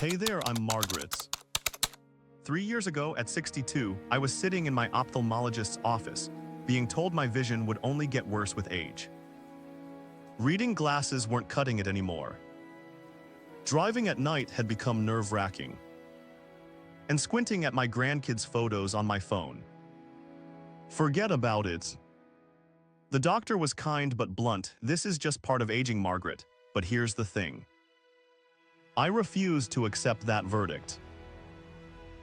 Hey there, I'm Margaret. 3 years ago, at 62, I was sitting in my ophthalmologist's office, being told my vision would only get worse with age. Reading glasses weren't cutting it anymore. Driving at night had become nerve-wracking. And squinting at my grandkids' photos on my phone. Forget about it. The doctor was kind but blunt. This is just part of aging, Margaret. But here's the thing. I refused to accept that verdict.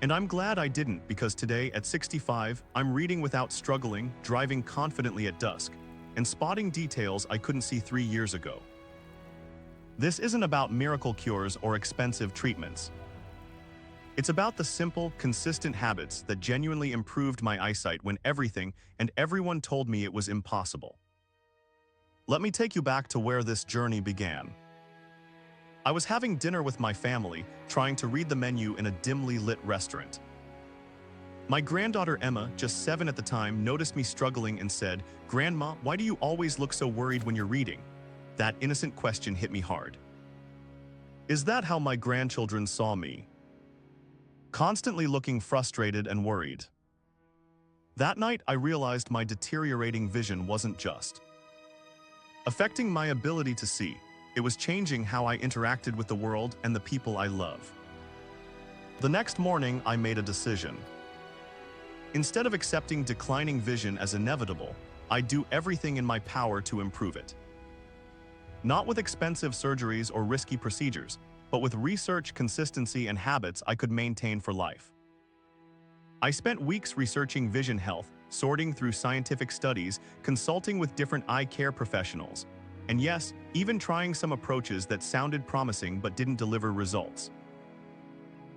And I'm glad I didn't, because today, at 65, I'm reading without struggling, driving confidently at dusk, and spotting details I couldn't see 3 years ago. This isn't about miracle cures or expensive treatments. It's about the simple, consistent habits that genuinely improved my eyesight when everything and everyone told me it was impossible. Let me take you back to where this journey began. I was having dinner with my family, trying to read the menu in a dimly lit restaurant. My granddaughter Emma, just 7 at the time, noticed me struggling and said, "Grandma, why do you always look so worried when you're reading?" That innocent question hit me hard. Is that how my grandchildren saw me? Constantly looking frustrated and worried. That night, I realized my deteriorating vision wasn't just affecting my ability to see. It was changing how I interacted with the world and the people I love. The next morning, I made a decision. Instead of accepting declining vision as inevitable, I'd do everything in my power to improve it. Not with expensive surgeries or risky procedures, but with research, consistency, and habits I could maintain for life. I spent weeks researching vision health, sorting through scientific studies, consulting with different eye care professionals, and yes, even trying some approaches that sounded promising but didn't deliver results.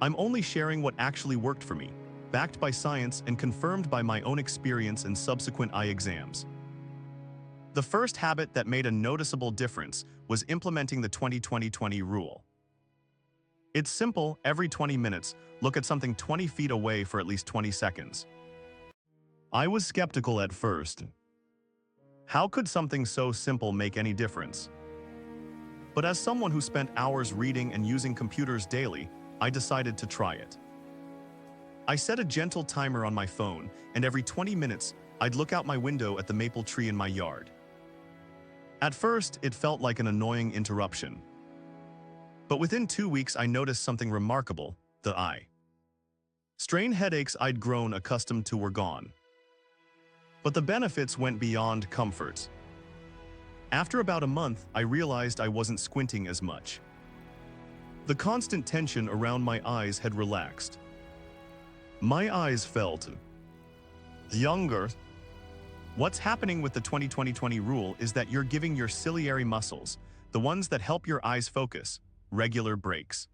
I'm only sharing what actually worked for me, backed by science and confirmed by my own experience and subsequent eye exams. The first habit that made a noticeable difference was implementing the 20-20-20 rule. It's simple. Every 20 minutes, look at something 20 feet away for at least 20 seconds. I was skeptical at first. How could something so simple make any difference? But as someone who spent hours reading and using computers daily, I decided to try it. I set a gentle timer on my phone, and every 20 minutes, I'd look out my window at the maple tree in my yard. At first, it felt like an annoying interruption. But within 2 weeks, I noticed something remarkable: the eye strain headaches I'd grown accustomed to were gone. But the benefits went beyond comfort. After about a month, I realized I wasn't squinting as much. The constant tension around my eyes had relaxed. My eyes felt younger. What's happening with the 20-20-20 rule is that you're giving your ciliary muscles, the ones that help your eyes focus, regular breaks.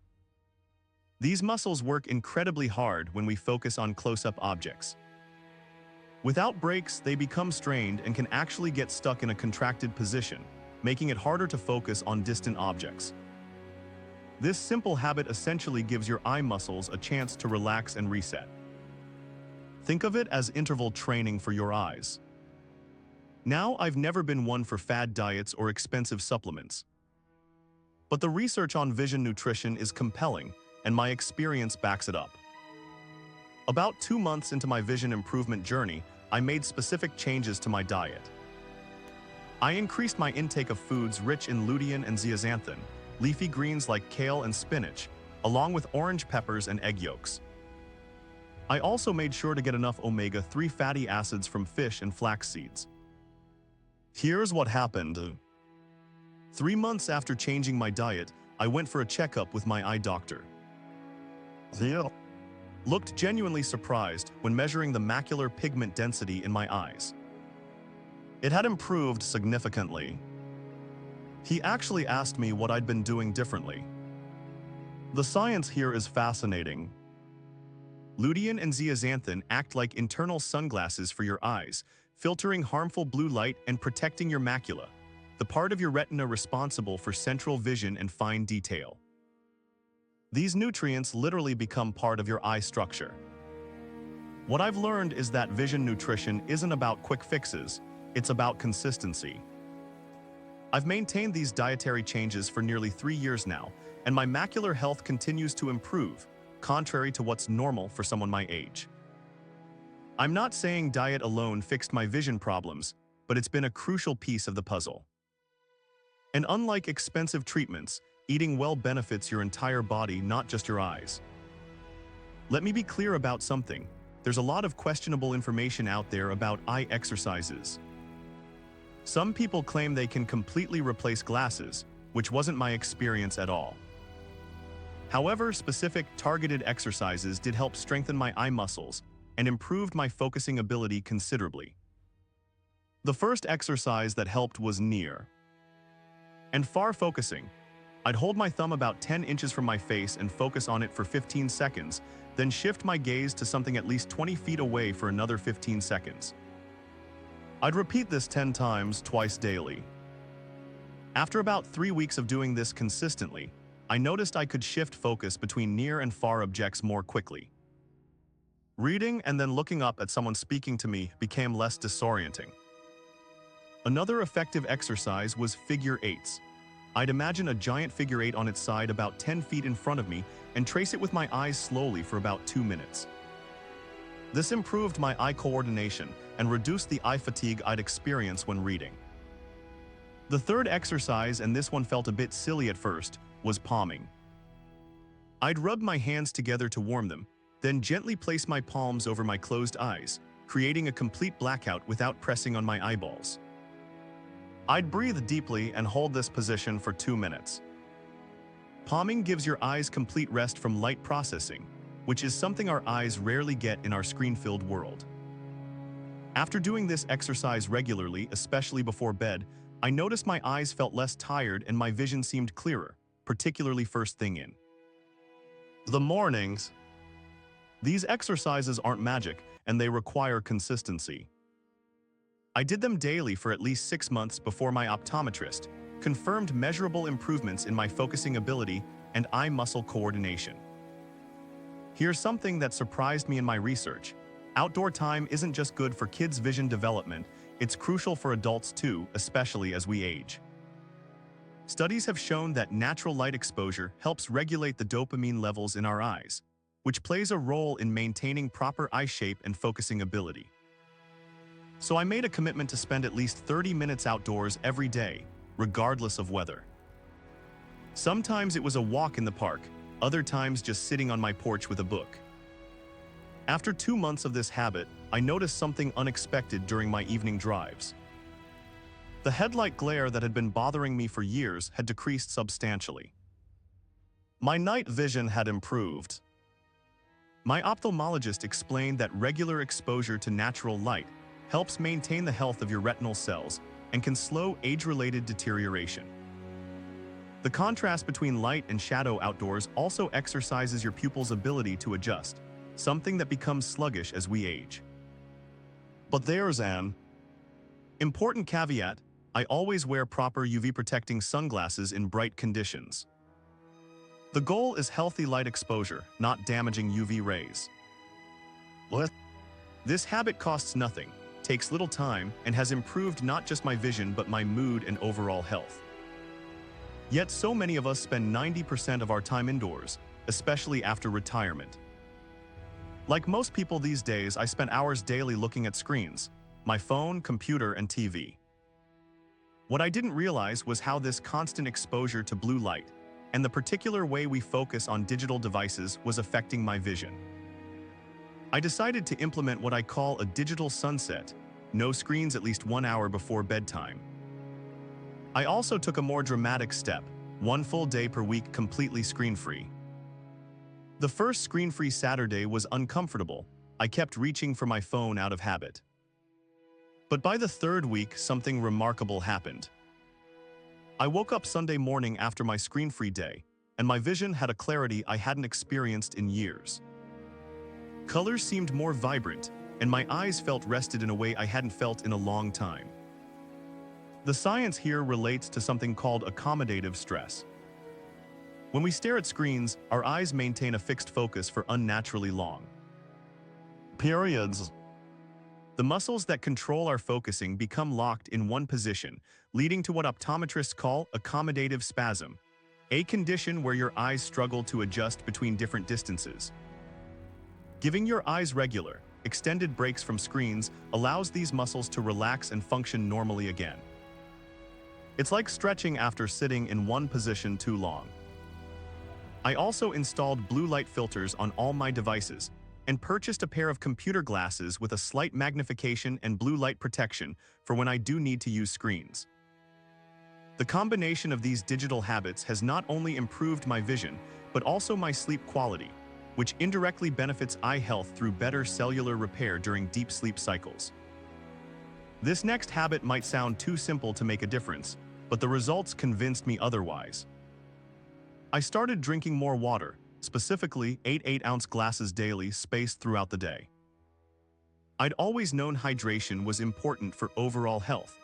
These muscles work incredibly hard when we focus on close-up objects. Without breaks, they become strained and can actually get stuck in a contracted position, making it harder to focus on distant objects. This simple habit essentially gives your eye muscles a chance to relax and reset. Think of it as interval training for your eyes. Now, I've never been one for fad diets or expensive supplements. But the research on vision nutrition is compelling, and my experience backs it up. About 2 months into my vision improvement journey, I made specific changes to my diet. I increased my intake of foods rich in lutein and zeaxanthin, leafy greens like kale and spinach, along with orange peppers and egg yolks. I also made sure to get enough omega-3 fatty acids from fish and flax seeds. Here's what happened. 3 months after changing my diet, I went for a checkup with my eye doctor. Looked genuinely surprised when measuring the macular pigment density in my eyes. It had improved significantly. He actually asked me what I'd been doing differently. The science here is fascinating. Lutein and zeaxanthin act like internal sunglasses for your eyes, filtering harmful blue light and protecting your macula, the part of your retina responsible for central vision and fine detail. These nutrients literally become part of your eye structure. What I've learned is that vision nutrition isn't about quick fixes, it's about consistency. I've maintained these dietary changes for nearly 3 years now, and my macular health continues to improve, contrary to what's normal for someone my age. I'm not saying diet alone fixed my vision problems, but it's been a crucial piece of the puzzle. And unlike expensive treatments, eating well benefits your entire body, not just your eyes. Let me be clear about something. There's a lot of questionable information out there about eye exercises. Some people claim they can completely replace glasses, which wasn't my experience at all. However, specific targeted exercises did help strengthen my eye muscles and improved my focusing ability considerably. The first exercise that helped was near and far focusing. I'd hold my thumb about 10 inches from my face and focus on it for 15 seconds, then shift my gaze to something at least 20 feet away for another 15 seconds. I'd repeat this 10 times, twice daily. After about 3 weeks of doing this consistently, I noticed I could shift focus between near and far objects more quickly. Reading and then looking up at someone speaking to me became less disorienting. Another effective exercise was figure eights. I'd imagine a giant figure eight on its side about 10 feet in front of me and trace it with my eyes slowly for about 2 minutes. This improved my eye coordination and reduced the eye fatigue I'd experience when reading. The third exercise, and this one felt a bit silly at first, was palming. I'd rub my hands together to warm them, then gently place my palms over my closed eyes, creating a complete blackout without pressing on my eyeballs. I'd breathe deeply and hold this position for 2 minutes. Palming gives your eyes complete rest from light processing, which is something our eyes rarely get in our screen-filled world. After doing this exercise regularly, especially before bed, I noticed my eyes felt less tired and my vision seemed clearer, particularly first thing in the mornings. These exercises aren't magic, and they require consistency. I did them daily for at least 6 months before my optometrist confirmed measurable improvements in my focusing ability and eye muscle coordination. Here's something that surprised me in my research. Outdoor time isn't just good for kids' vision development, it's crucial for adults too, especially as we age. Studies have shown that natural light exposure helps regulate the dopamine levels in our eyes, which plays a role in maintaining proper eye shape and focusing ability. So I made a commitment to spend at least 30 minutes outdoors every day, regardless of weather. Sometimes it was a walk in the park, other times just sitting on my porch with a book. After 2 months of this habit, I noticed something unexpected during my evening drives. The headlight glare that had been bothering me for years had decreased substantially. My night vision had improved. My ophthalmologist explained that regular exposure to natural light helps maintain the health of your retinal cells and can slow age-related deterioration. The contrast between light and shadow outdoors also exercises your pupils' ability to adjust, something that becomes sluggish as we age. But there's an important caveat: I always wear proper UV-protecting sunglasses in bright conditions. The goal is healthy light exposure, not damaging UV rays. This habit costs nothing, takes little time, and has improved not just my vision but my mood and overall health. Yet so many of us spend 90% of our time indoors, especially after retirement. Like most people these days, I spent hours daily looking at screens, my phone, computer, and TV. What I didn't realize was how this constant exposure to blue light and the particular way we focus on digital devices was affecting my vision. I decided to implement what I call a digital sunset, no screens at least 1 hour before bedtime. I also took a more dramatic step, 1 full day per week completely screen-free. The first screen-free Saturday was uncomfortable. I kept reaching for my phone out of habit. But by the 3rd week, something remarkable happened. I woke up Sunday morning after my screen-free day, and my vision had a clarity I hadn't experienced in years. Colors seemed more vibrant, and my eyes felt rested in a way I hadn't felt in a long time. The science here relates to something called accommodative stress. When we stare at screens, our eyes maintain a fixed focus for unnaturally long periods. The muscles that control our focusing become locked in one position, leading to what optometrists call accommodative spasm, a condition where your eyes struggle to adjust between different distances. Giving your eyes regular, extended breaks from screens allows these muscles to relax and function normally again. It's like stretching after sitting in one position too long. I also installed blue light filters on all my devices and purchased a pair of computer glasses with a slight magnification and blue light protection for when I do need to use screens. The combination of these digital habits has not only improved my vision, but also my sleep quality, which indirectly benefits eye health through better cellular repair during deep sleep cycles. This next habit might sound too simple to make a difference, but the results convinced me otherwise. I started drinking more water, specifically 8 8-ounce glasses daily, spaced throughout the day. I'd always known hydration was important for overall health,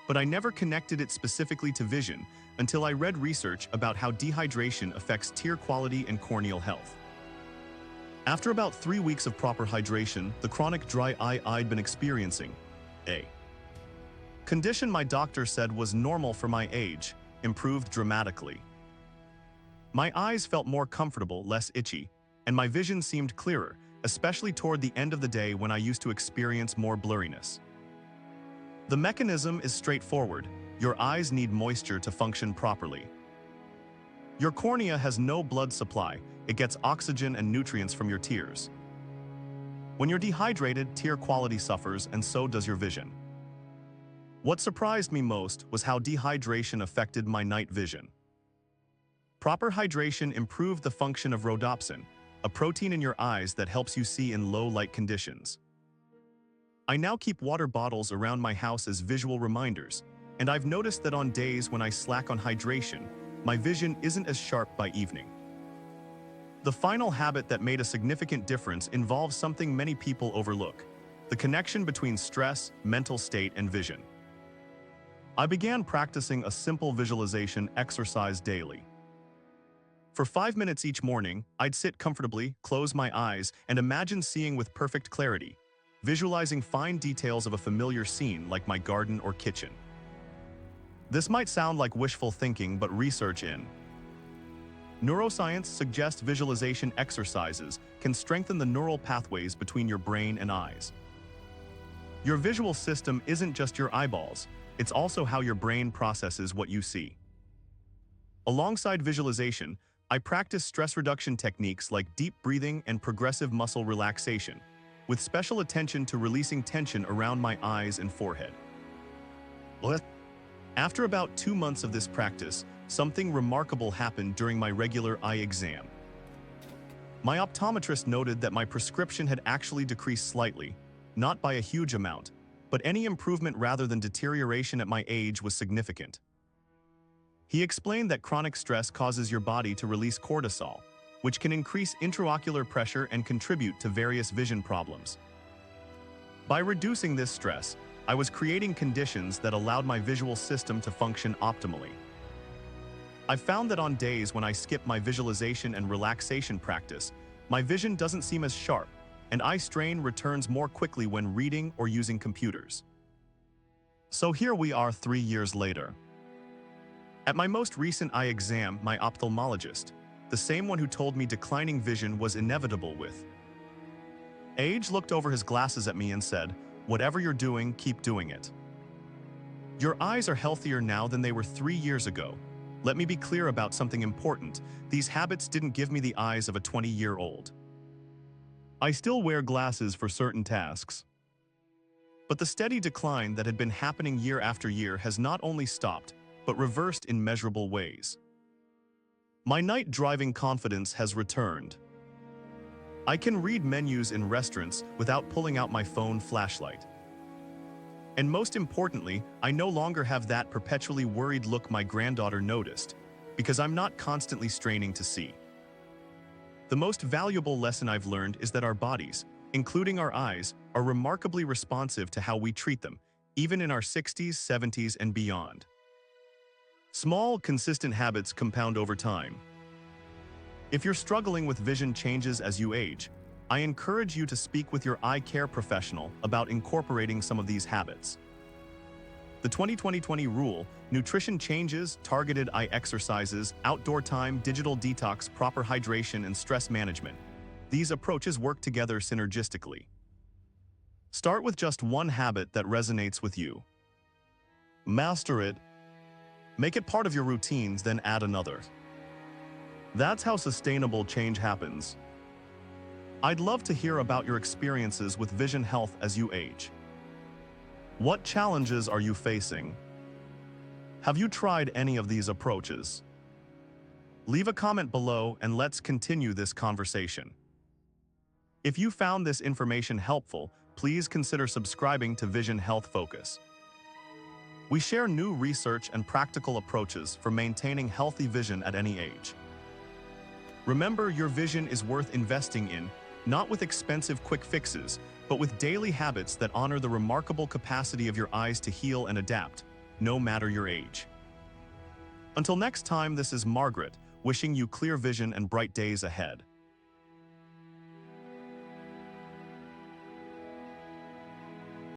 but I never connected it specifically to vision until I read research about how dehydration affects tear quality and corneal health. After about 3 weeks of proper hydration, the chronic dry eye I'd been experiencing, a condition my doctor said was normal for my age, improved dramatically. My eyes felt more comfortable, less itchy, and my vision seemed clearer, especially toward the end of the day when I used to experience more blurriness. The mechanism is straightforward. Your eyes need moisture to function properly. Your cornea has no blood supply. It gets oxygen and nutrients from your tears. When you're dehydrated, tear quality suffers, and so does your vision. What surprised me most was how dehydration affected my night vision. Proper hydration improved the function of rhodopsin, a protein in your eyes that helps you see in low light conditions. I now keep water bottles around my house as visual reminders, and I've noticed that on days when I slack on hydration, my vision isn't as sharp by evening. The final habit that made a significant difference involves something many people overlook: the connection between stress, mental state, and vision. I began practicing a simple visualization exercise daily. For 5 minutes each morning, I'd sit comfortably, close my eyes, and imagine seeing with perfect clarity, visualizing fine details of a familiar scene like my garden or kitchen. This might sound like wishful thinking, but research in neuroscience suggests visualization exercises can strengthen the neural pathways between your brain and eyes. Your visual system isn't just your eyeballs, it's also how your brain processes what you see. Alongside visualization, I practice stress reduction techniques like deep breathing and progressive muscle relaxation, with special attention to releasing tension around my eyes and forehead. After about 2 months of this practice, something remarkable happened during my regular eye exam. My optometrist noted that my prescription had actually decreased slightly, not by a huge amount, but any improvement rather than deterioration at my age was significant. He explained that chronic stress causes your body to release cortisol, which can increase intraocular pressure and contribute to various vision problems. By reducing this stress, I was creating conditions that allowed my visual system to function optimally. I found that on days when I skip my visualization and relaxation practice, my vision doesn't seem as sharp, and eye strain returns more quickly when reading or using computers. So here we are 3 years later. At my most recent eye exam, my ophthalmologist, the same one who told me declining vision was inevitable with age, looked over his glasses at me and said, "Whatever you're doing, keep doing it. Your eyes are healthier now than they were 3 years ago. Let me be clear about something important. These habits didn't give me the eyes of a 20-year-old. I still wear glasses for certain tasks. But the steady decline that had been happening year after year has not only stopped, but reversed in measurable ways. My night driving confidence has returned. I can read menus in restaurants without pulling out my phone flashlight. And most importantly, I no longer have that perpetually worried look my granddaughter noticed, because I'm not constantly straining to see. The most valuable lesson I've learned is that our bodies, including our eyes, are remarkably responsive to how we treat them, even in our 60s, 70s, and beyond. Small, consistent habits compound over time. If you're struggling with vision changes as you age, I encourage you to speak with your eye care professional about incorporating some of these habits. The 20-20-20 rule: nutrition changes, targeted eye exercises, outdoor time, digital detox, proper hydration, and stress management. These approaches work together synergistically. Start with just one habit that resonates with you. Master it. Make it part of your routines, then add another. That's how sustainable change happens. I'd love to hear about your experiences with vision health as you age. What challenges are you facing? Have you tried any of these approaches? Leave a comment below and let's continue this conversation. If you found this information helpful, please consider subscribing to Vision Health Focus. We share new research and practical approaches for maintaining healthy vision at any age. Remember, your vision is worth investing in, not with expensive quick fixes, but with daily habits that honor the remarkable capacity of your eyes to heal and adapt, no matter your age. Until next time, this is Margaret, wishing you clear vision and bright days ahead.